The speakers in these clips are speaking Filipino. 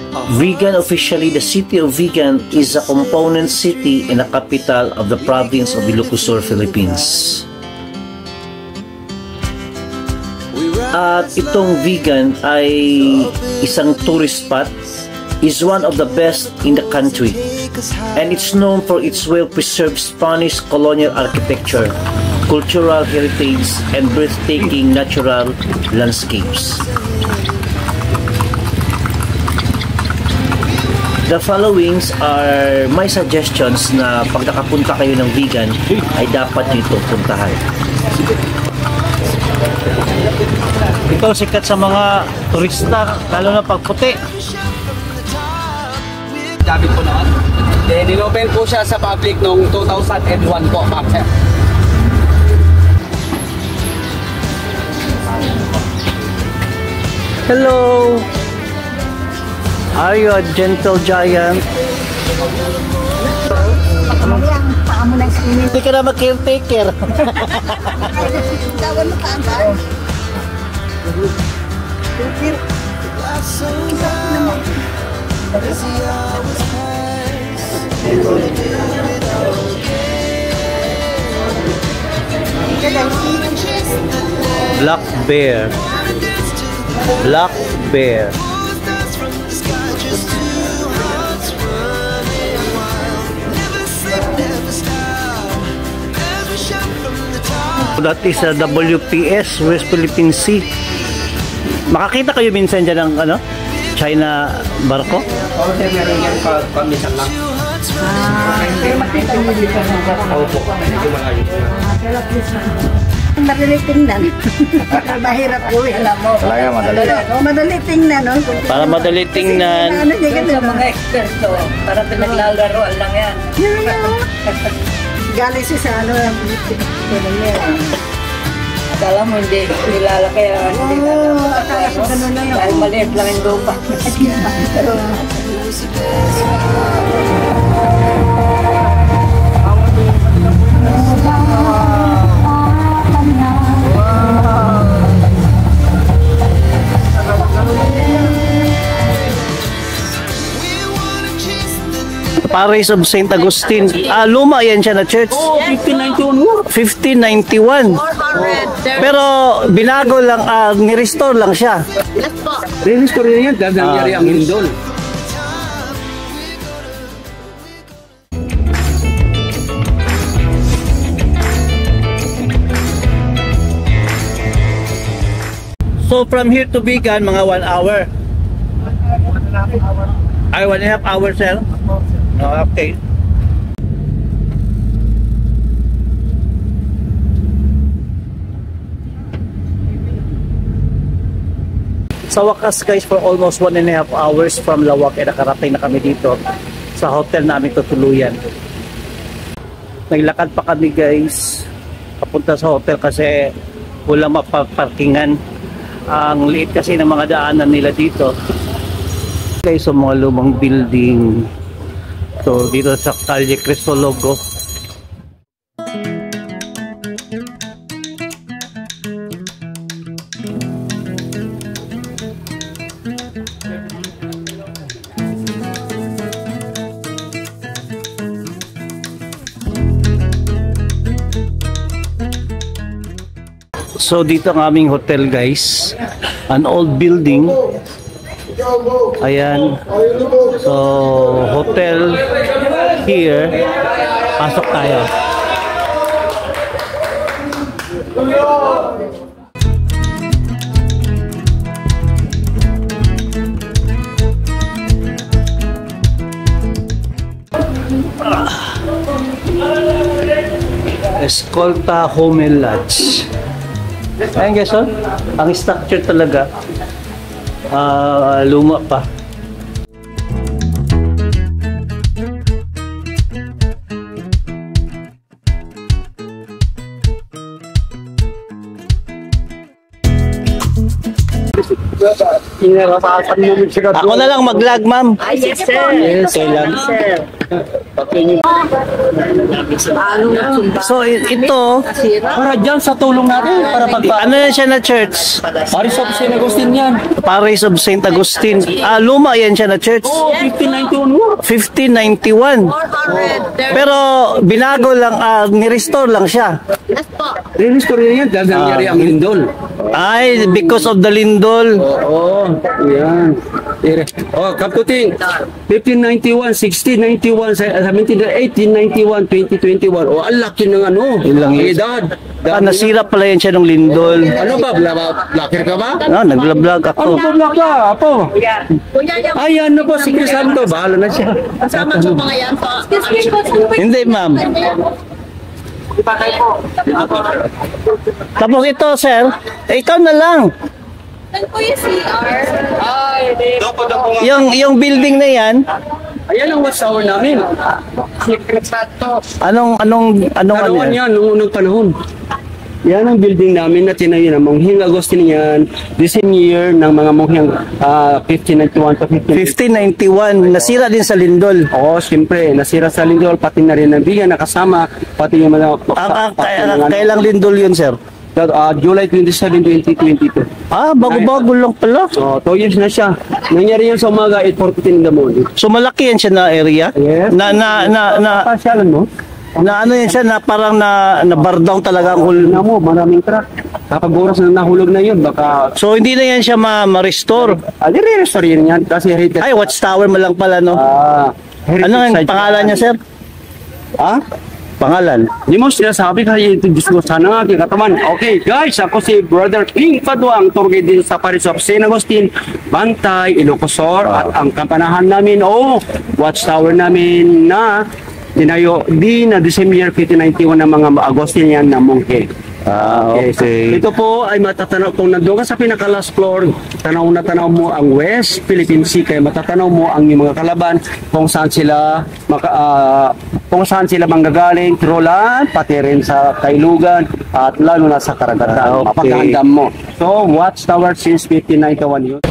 Vigan, officially the city of Vigan, is a component city and a capital of the province of Ilocos Sur, Philippines. At itong Vigan ay isang tourist spot, is one of the best in the country, and it's known for its well-preserved Spanish colonial architecture, cultural heritage, and breathtaking natural landscapes. The followings are my suggestions na pag nakapunta kayo ng Vigan ay dapat nyo itong puntahan. Ito sikat sa mga turista, lalo na pag puti. Dapat po noon. Then inopen po siya sa public noong 2001 po, ma'am sir. Hello! Are you a gentle giant? Hindi ka na mag-caretaker. Black bear. Black bear. That is a WPS, West Philippine Sea. Makakita kayo minsan dyan ng ano? China barko? Oo, sir, meron yan pamisan lang. Makita nyo dito ng barko. Oo po, medyo malayo. Madali tingnan. Mahirap gawin, alam mo. Talaga madali. Madali tingnan, no? Para madali tingnan. Ano dyan Sa mga eksperto, para pinaglalaroan lang yan. Galing siya sa ano, Akala mo hindi nilalaki yan. akala ko ganun na yun. Dahil maliit lang yung lupa. Pero Paris of St. Augustine. Luma yan siya na church. Oo, 1591. 1591. Pero binago lang, ni-restore lang siya. Re-restore yan, dahil nangyari ang lindol. So from here to Vigan, mga 1 hour. Ay, 1.5 hours, sir? Oh, okay. Sa wakas guys, for almost 1.5 hours from Lawak, nakarating na kami dito sa hotel namin tutuluyan. Naglakad pa kami guys, papunta sa hotel kasi walang mapaparkingan. Ang liit kasi ng mga daanan nila dito. Guys, sa mga lumang building. So dito sa Calle Cristologo. So dito ang aming hotel guys. An old building. Ayan. So hotel here. Pasok tayo. Escolta Home Lodge. Ayan guys, oh. Ang structure talaga luma pa. Ako na lang mag-vlog, ma'am. yes sir. Yes, kailan. Sir. So ito, Para dyan sa tulong natin, para ano yan siya na church? Paris of St. Agustin yan. Paris of St. Agustin. Luma yan siya na church. Oo, 1591 mo. 1591. Pero binago lang, ni-restore lang siya. Re-restore yan, dahil nangyari ang lindol. Ay, because of the lindol. Oo, yan. Oh, Kaputing, 1591, 1691, 1891, 2021. Oh, ang laki ng ano. Ilang edad. Nasira pala yan siya ng lindol. Ano ba? Blacker ka ba? Nagla-vlog ako. Ano ba black ka? Apo? Ay, ano po, si Crisanto. Bahala na siya. Kasama sa mga yan po. Hindi, ma'am. Tapos ito, sir. Ikaw na lang. Saan po yung CR? Yung building na yan, Ayan ang watchtower namin. anong Karawan yan, noong unang panahon. Yan ang building namin na tinayo ng Mongheng Agustinian, the same year ng mga Mongheng 1591 to 1591. Nasira din sa lindol. Oo, siyempre, nasira sa lindol, pati na rin ang bigan nakasama, pati yung mga... Kailang lindol yun, sir? July 27, 2022. Bago-bago lang pala. So, 2 years na siya. Nangyari yan sa umaga, 8:14 in the morning. So malaki yan siya na area? Yes. Pasyalan mo? Na ano yan siya, na parang na bar down talaga ang hulog. Tingnan mo, maraming truck. Kapag oras na nahulog na yun, baka... So hindi na yan siya ma-restore? Nire-restore yun yan kasi heritage. Ay, watchtower mo lang pala, no? Ano ang pangalan niya, sir? Pangalan? Hindi mo sinasabi kasi introduce ko sana ng aking katawan. Okay, guys, ako si Brother King Paduang, tour guide din sa Paris of St. Agustin, Bantay, Ilocosur, at ang kampanahan namin watchtower namin na tinayo din na December 1591 ng mga Agustinian na Mongke. Okay. Ito po ay matatanaw, kung nandun ka sa pinaka-last floor, tanaw na tanaw mo ang West Philippine Sea, kaya matatanaw mo ang mga kalaban kung saan sila manggagaling, Trolan, pati rin sa Kailugan, at lalo na sa Karagatan. Mapaghandam mo. So, watchtower since 1591 yun.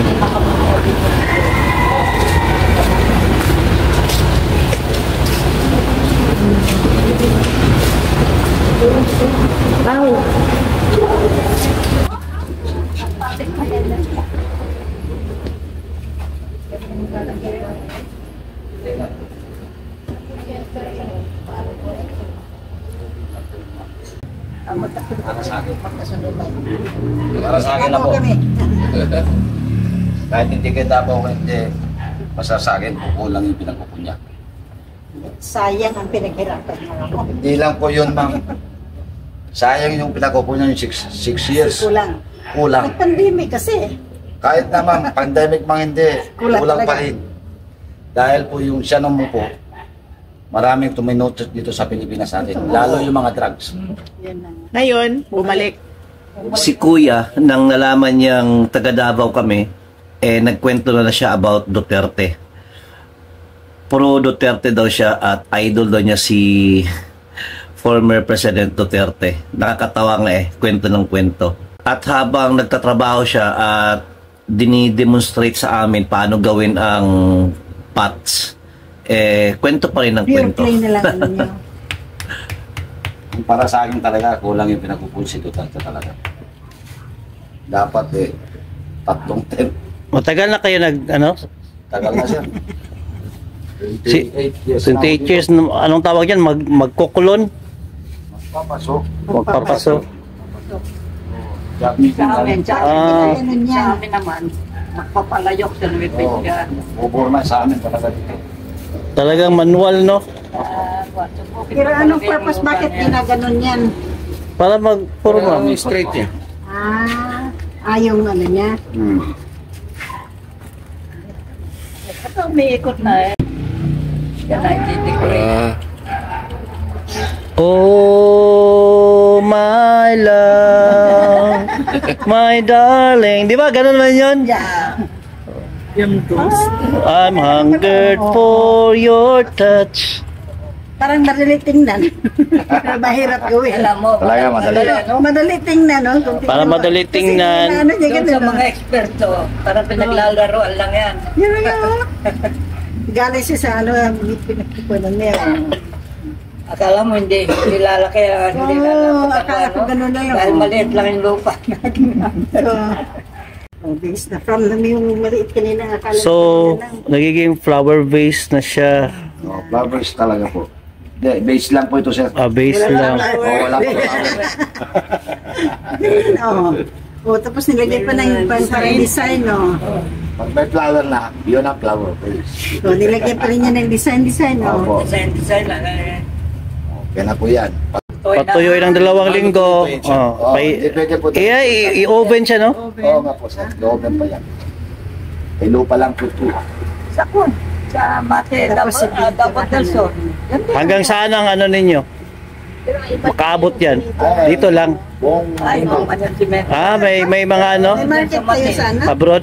Para sa akin na po. Kahit hindi kita po, hindi masasagin, kukulang yung pinagpupunya. Sayang ang pinaghirapan mo. Hindi lang po yun, ma'am. Sayang yung pinagpupunya yung 6 years. Kulang. Kulang. Nag-pandemic kasi. Kahit na, ma'am, pandemic mang hindi, kulang pa rin. Dahil po yung siya nung po, maraming tuminotot dito sa Pilipinas natin, lalo yung mga drugs. Ngayon, bumalik. Si Kuya, nang nalaman niyang taga Davao kami, nagkwento na siya about Duterte. Pro Duterte daw siya at idol daw niya si former President Duterte. Nakakatawa nga kwento ng kwento. At habang nagtatrabaho siya at dinidemonstrate sa amin paano gawin ang PATS, kwento pa rin ng kwento. Pure play na lang ano niyo. Para sa akin talaga, kulang yung pinagpupunsi Duterte talaga. Dapat 3 term. Matagal na kayo Tagal na siya. 28 years. Anong tawag yan? Magkukulon? Magpapaso. Sa amin naman, magpapalayok sa Nueva. Bubur na sa amin talaga dito. Talagang manual, no? Pero anong purpose? Bakit ginaganon yan? Para magpurma. Straight niya. Yung ano niya. Ito, may ikot na Yan na, Oh, my love, my darling. Di ba? Ganun man yun? I'm hungered for your touch. Parang madali tingnan. Mahirap gawin. Alam mo, Talaga, madali. Madali tingnan, no? Para madali tingnan. Kasi ano niya doon ganun, sa mga eksperto, para pinaglalaroan lang yan. Yun nga. Galing siya sa ano, pinagkukunan niya. Akala mo hindi lalaki, hindi Oo, lalaki. akala ko ganun na yun. Dahil maliit lang yung lupa. So, base na from lang yung maliit kanina. Akala So, nagiging flower vase na siya. Oh, flowers talaga po. De, base lang po ito, sir. Base lang. Oh, wala po flowers. Oo. Tapos nilagay pa na yung parang design, no? Pag may flower na, yun ang flower base. So, nilagay pa rin niya ng design, no? Opo. Design lang. Okay na po yan. Patuyuin ng 2 linggo. Oh, hindi pwede po. I-oven siya, no? Oo nga po, sir. Looban pa yan. May lupa lang po ito. Sa kun. Sa mate, dapat del sol. Hanggang saan ang ano ninyo? Makaabot yan. Dito lang. Buong Ay, management. May mga ano? May market kayo sana? Abroad?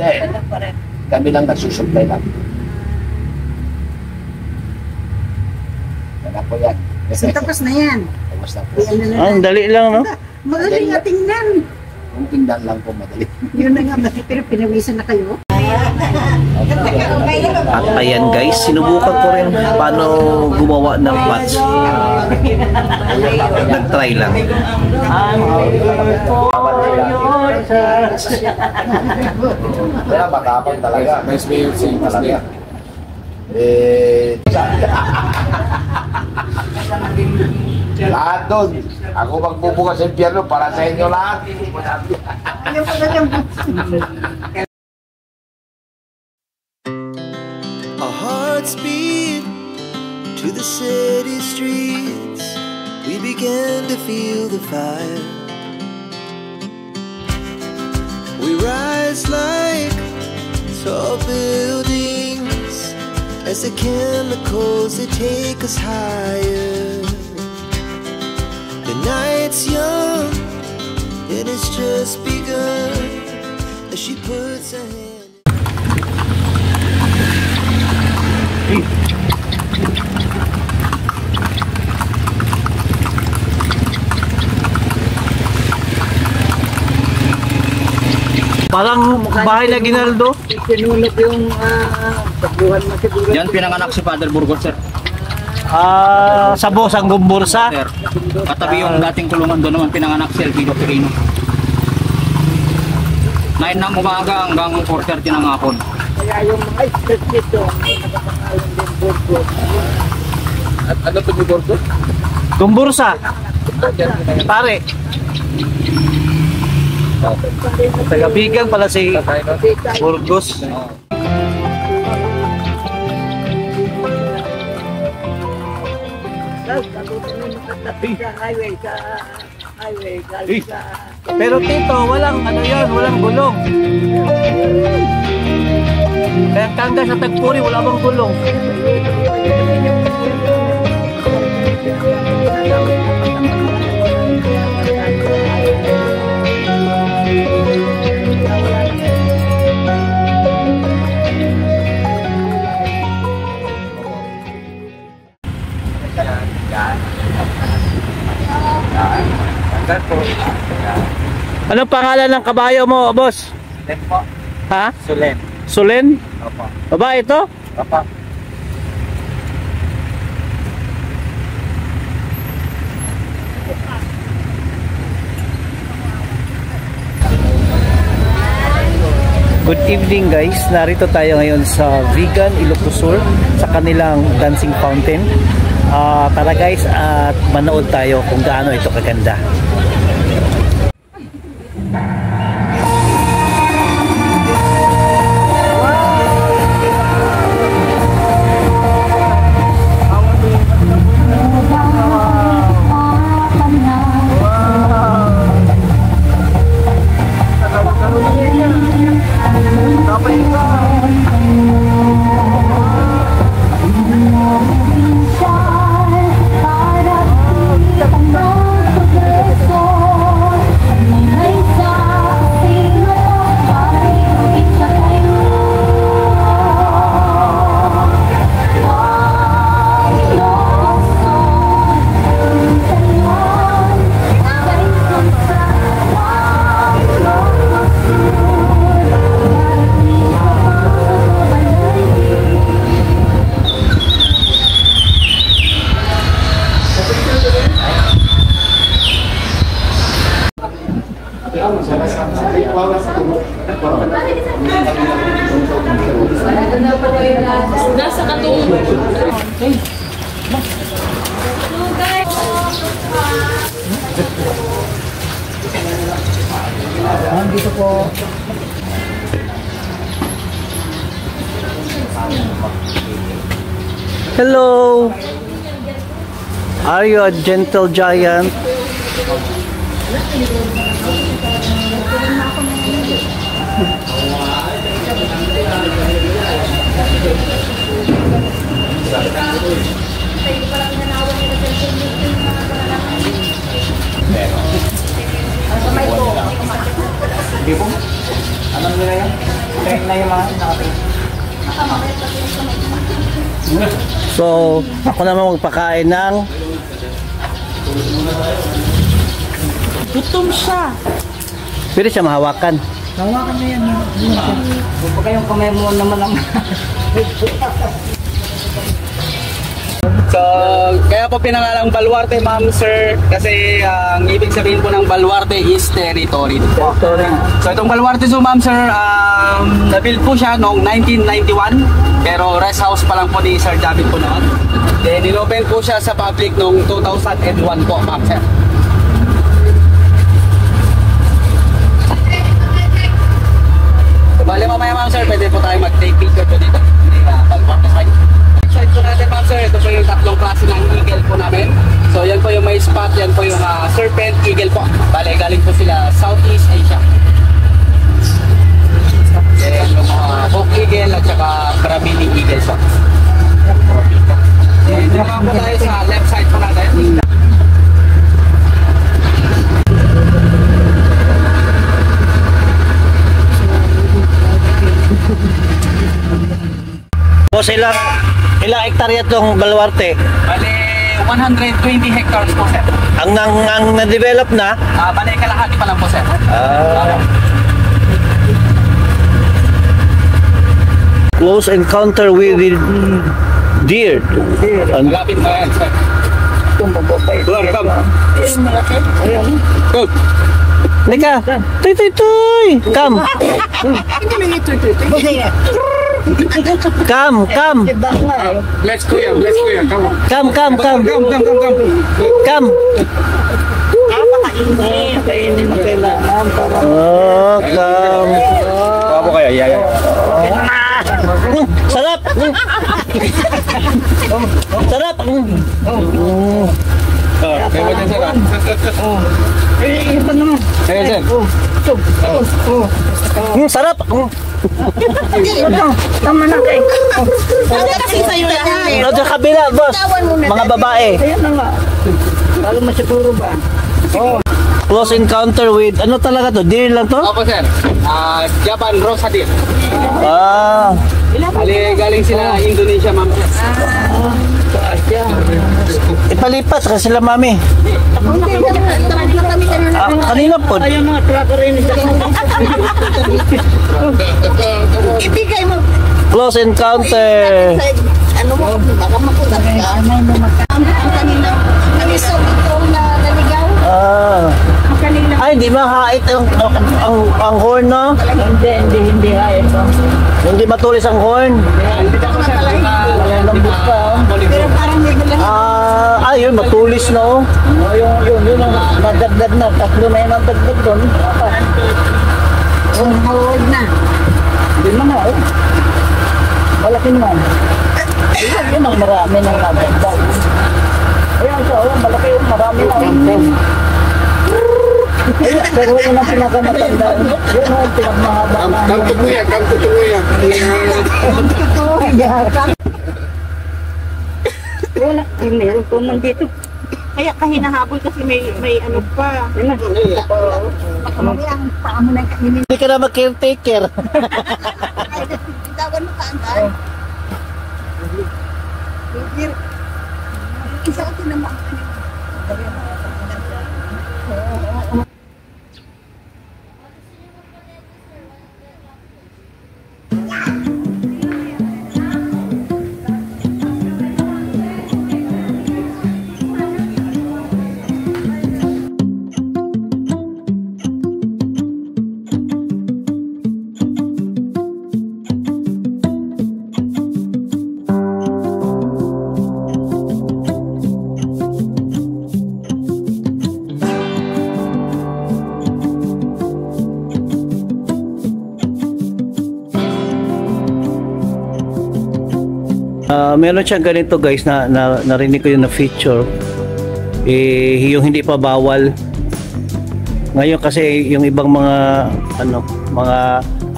kami lang nagsusupply lang. Yan na po yan. So, tapos na yan. Tapos na po. Yan na Ang dali lang, no? Magaling nga tingnan. Kung tingnan lang po madali. Yun na nga, pero pinawisan na kayo. At ayan guys, sinubukan ko rin paano gumawa ng pots. Nag-try lang. Kaya makapag talaga. May space talaga. Lahat doon. Ako magbubukas sa impyerno para sa inyo lahat. Our hearts beat to the city streets. We began to feel the fire. We rise like tall buildings as the chemicals they take us higher. The night's young and it's just begun as she puts her hand. Parang bahay na Ginaldo. Sinulog yung tabuhan mo siguro. Yan pinanganak si Father Burgos, sir. Sa Bosang Gumbursa. Sir. Katabi yung dating kulungan doon naman pinanganak si Elpido Perino. 9 ng umaga hanggang 4:30 ng hapon. Kaya yung mga islet dito, may nakapangalan din Burgos. At ano to yung Burgos? Gumbursa. Pare. Tagabigan pala si Burgos. Pero tito, walang ano yan, walang gulong. Kaya hanggang sa Tagpuri, wala bang gulong. Anong pangalan ng kabayo mo, boss? Sulen po. Ha? Sulen. Sulen? Opo. Baba ito? Opo. Good evening guys, narito tayo ngayon sa Vegan Ilocos Sur sa kanilang dancing fountain. Tara guys at manood tayo kung gaano ito kaganda. Para ti, ang progreso. Nasa katungo. Dito po. Hello. Are you a gentle giant? So, ako naman magpakain ng Gutom siya. pwede siya mahawakan. Nawakan na yan. Huwag kayong kamay mo naman ang... So, kaya po pinangalang Baluarte, ma'am, sir, kasi ang ibig sabihin po ng Baluarte is territory. So, itong Baluarte Zoo, ma'am, sir, na-build po siya noong 1991, pero rest house pa lang po ni Sir David po noon. Then, in-open po siya sa public noong 2001 po, ma'am, sir. So, bali mamaya, ma'am, sir, pwede po tayo mag-take picture po dito. Baluarte side. Side po natin, ma'am, sir, ito po yung tatlong klase ng eagle po namin. So yan po yung may spot, yan po yung serpent eagle po. Bale, galing po sila Southeast Asia. Then yung hawk eagle at saka Brahmini eagle po. Then dito po tayo sa left side po natin. Boss, ilang hektarya itong Baluarte? Bale, 120 hectares po, sir. Ang na-develop na? Bale, kalahati pa lang po, sir. Close encounter with the deer. Malapit na yan, sir. Come, come. Go. Lika, tuy. Come. Come. Let's go, come on. Come. Oh, come. Papo kayo, yeah. Sarap. Sarap. Kaya mo dyan, sir. Iba naman. Kaya, sir. Sarap. Tama na kayo. Ano kasi sa'yo yan? Ano sa kabila, boss? Mga babae. Kaya na nga. Lalo masiguro ba? Close encounter with, ano talaga to? Deer lang to? Opo, sir. Japan Rosa Deer. Bali, galing sila Indonesia, ma'am. Ipalipat kasi sila, mami. Kanina po. Ayaw mga tracker rin. Ibigay mo. Close encounter. Ano mo? Baka makulat ka. Ang kanina. Ang isang ito na naligaw. Ang kanina. Ay, hindi mahait ang horn, no? Hindi. Hindi matulis ang horn. Lambot pa. Pero parang may bilang. Yun, matulis, no? Yun ang nadagdag na. Tatlo na yun ang dagdag doon. Huwag na. Hindi naman na. Malaki naman. Yun ang marami ng nadagdag. Ayan siya, malaki yung marami na. Pero yun ang pinakamatanda. Yun ang pinagmahaba. Kamtutuya. Wala. Meron po nandito. Kaya hinahabol kasi may ano pa. Baka mamaya ang paa mo na kainin. Hindi ka na mag-caretaker. Tawan mo kaantaan. Isa ko tinamaan. Meron siyang ganito guys na narinig ko yung na feature. Yung hindi pa bawal. Ngayon kasi yung ibang mga mga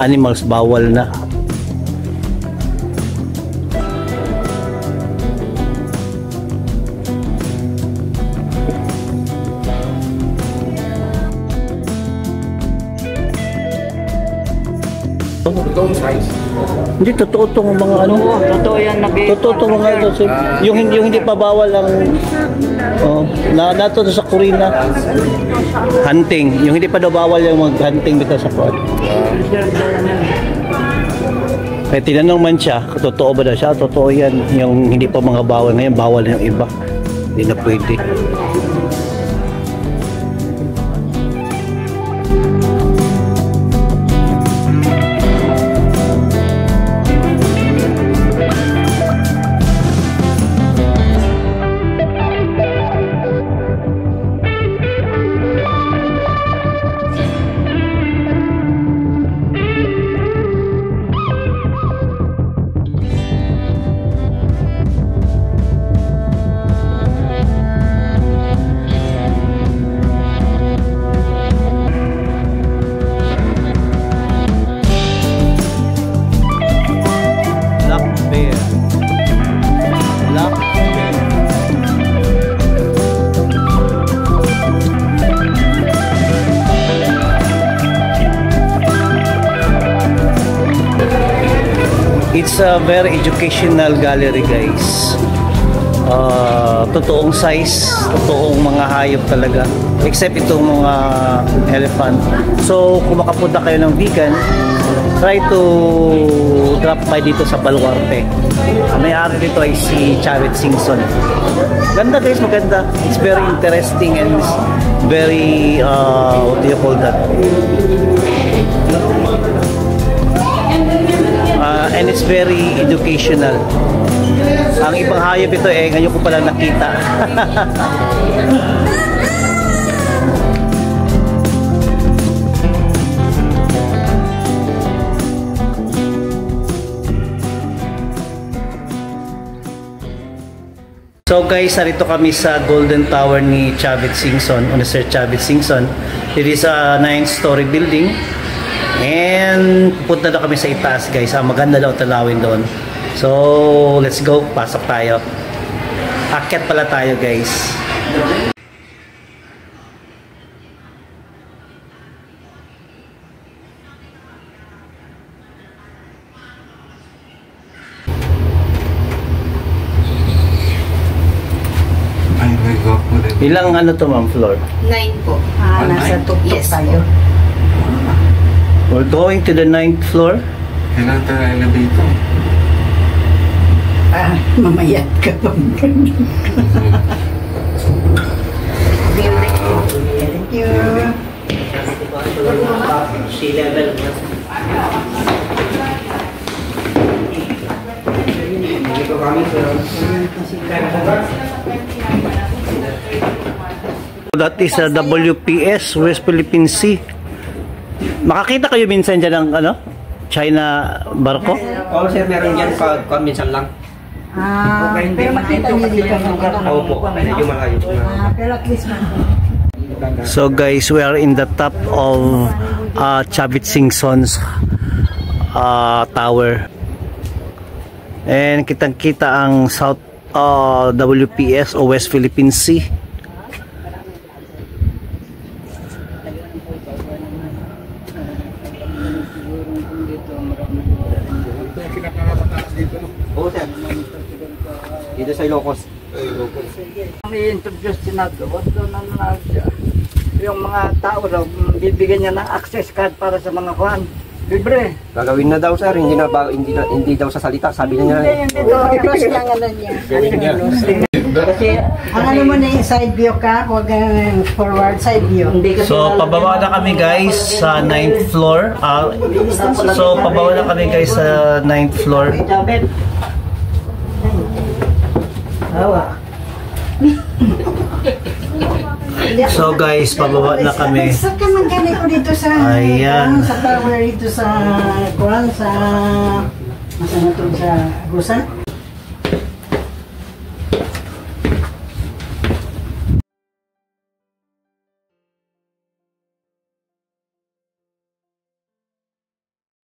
animals bawal na. Hindi totoo tong mga Totoo yan, totoo tong mga yung hindi pa bawal ang nato sa Korea hunting, yung hindi pa daw bawal yung mag-hunting dito sa Korea. Kaya tinanong man siya, totoo ba daw siya? Totoo yan, yung hindi pa mga bawal, ngayon bawal na yung iba, hindi na pwede. It's a very educational gallery guys. Totoong size, totoong mga hayop talaga. Except itong mga elephant. So kung makapunta kayo ng vegan, try to drop by dito sa Baluarte. May-ari dito ay si Chavit Singson. Ganda guys, maganda. It's very interesting and very what do you call that? And it's very educational. Ang ibang hayop ito ngayon ko pala nakita. So guys, narito kami sa Golden Tower ni Chavit Singson, ni Sir Chavit Singson. It is a 9-story building. And punta na kami sa itaas guys. Maganda daw tanawin doon. So let's go, pasok tayo. Akyat pala tayo guys. Ilang to ma'am floor? 9 po. Nasa tuktok tayo. We're going to the 9th floor. Kailan tayo elevator? Mamayat ka pa. Thank you. Sea level. That is a WPS, West Philippine Sea. Makakita kayo minsan dyan ng China barko? Oo sir, meron dyan pag minsan lang. Pero makita niyo dito ng Oo po, medyo malayo. pero at least So guys, we are in the top of Chavit Singson's tower. And kitang-kita ang South WPS o West Philippine Sea. Oo sir. Dito sa Ilocos. ang i-introduce sinabi, yung mga tao daw, bibigyan niya ng access card para sa mga kuhan. Libre. Gagawin na daw sir, hindi daw sa salita, sabi niya. Hindi daw, cross lang niya. Kasi, ang ano mo na yung side view ka, huwag ang forward side view. So pababa na kami guys sa 9th floor. So pababa na kami guys sa 9th floor. So guys, pababa na kami. Saan ka man ganito dito sa Ayan. sa tower dito sa kuhan sa masana to sa Agusan?